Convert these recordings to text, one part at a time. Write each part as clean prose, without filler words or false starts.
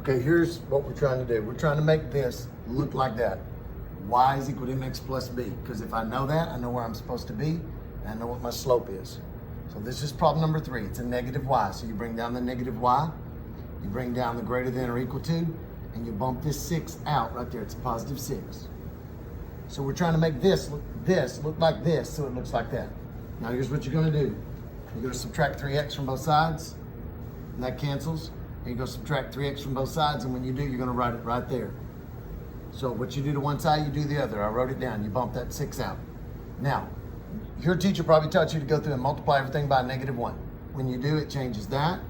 Okay, here's what we're trying to do. We're trying to make this look like that. Y is equal to mx plus b. Because if I know that, I know where I'm supposed to be, and I know what my slope is. So this is problem number 3. It's a negative y. So you bring down the negative y, you bring down the greater than or equal to, and you bump this 6 out right there. It's a positive 6. So we're trying to make this look like this, so it looks like that. Now here's what you're gonna do. You're gonna subtract 3x from both sides, and that cancels. And you go subtract 3x from both sides, and when you do, you're gonna write it right there. So what you do to one side, you do the other. I wrote it down. You bump that 6 out. Now, your teacher probably taught you to go through and multiply everything by -1. When you do, it changes that,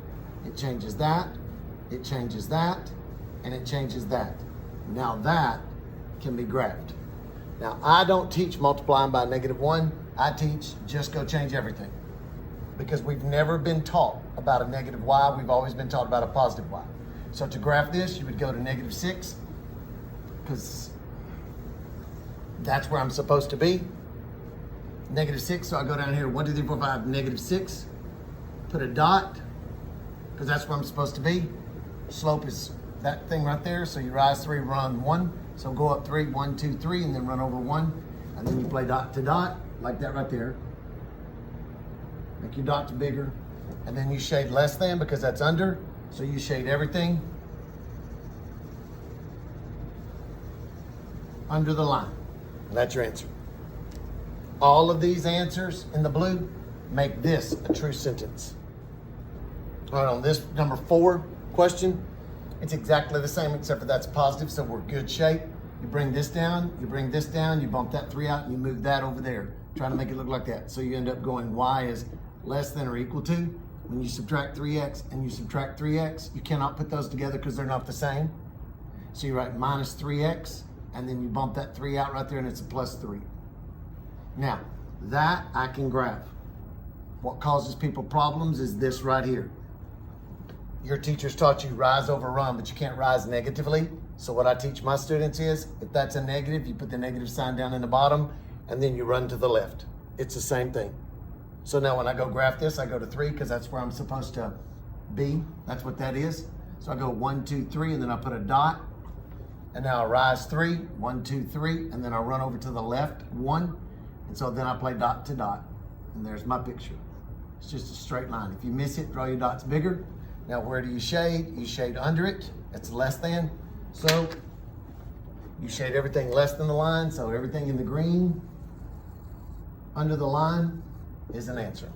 it changes that, it changes that, and it changes that. Now that can be graphed. Now, I don't teach multiplying by -1. I teach just go change everything. Because we've never been taught about a negative y. We've always been taught about a positive y. So to graph this, you would go to -6, because that's where I'm supposed to be. -6, so I go down here, 1, 2, 3, 4, 5, -6. Put a dot, because that's where I'm supposed to be. Slope is that thing right there, so you rise 3, run 1. So go up 3, 1, 2, 3, and then run over 1. And then you play dot to dot, like that right there. Make your dots bigger. And then you shade less than, because that's under. So you shade everything under the line. And that's your answer. All of these answers in the blue make this a true sentence. All right, on this number 4 question, it's exactly the same, except for that's positive, so we're good shape. You bring this down, you bring this down, you bump that 3 out, and you move that over there, trying to make it look like that. So you end up going y is less than or equal to. When you subtract 3x and you subtract 3x, you cannot put those together because they're not the same. So you write minus 3x, and then you bump that 3 out right there, and it's a plus 3. Now, that I can graph. What causes people problems is this right here. Your teachers taught you rise over run, but you can't rise negatively. So what I teach my students is, if that's a negative, you put the negative sign down in the bottom, and then you run to the left. It's the same thing. So now when I go graph this, I go to 3, because that's where I'm supposed to be. That's what that is. So I go 1, 2, 3, and then I put a dot. And now I rise 3, 1, 2, 3, and then I run over to the left, 1. And so then I play dot to dot. And there's my picture. It's just a straight line. If you miss it, draw your dots bigger. Now where do you shade? You shade under it. It's less than. So you shade everything less than the line. So everything in the green under the line is an answer.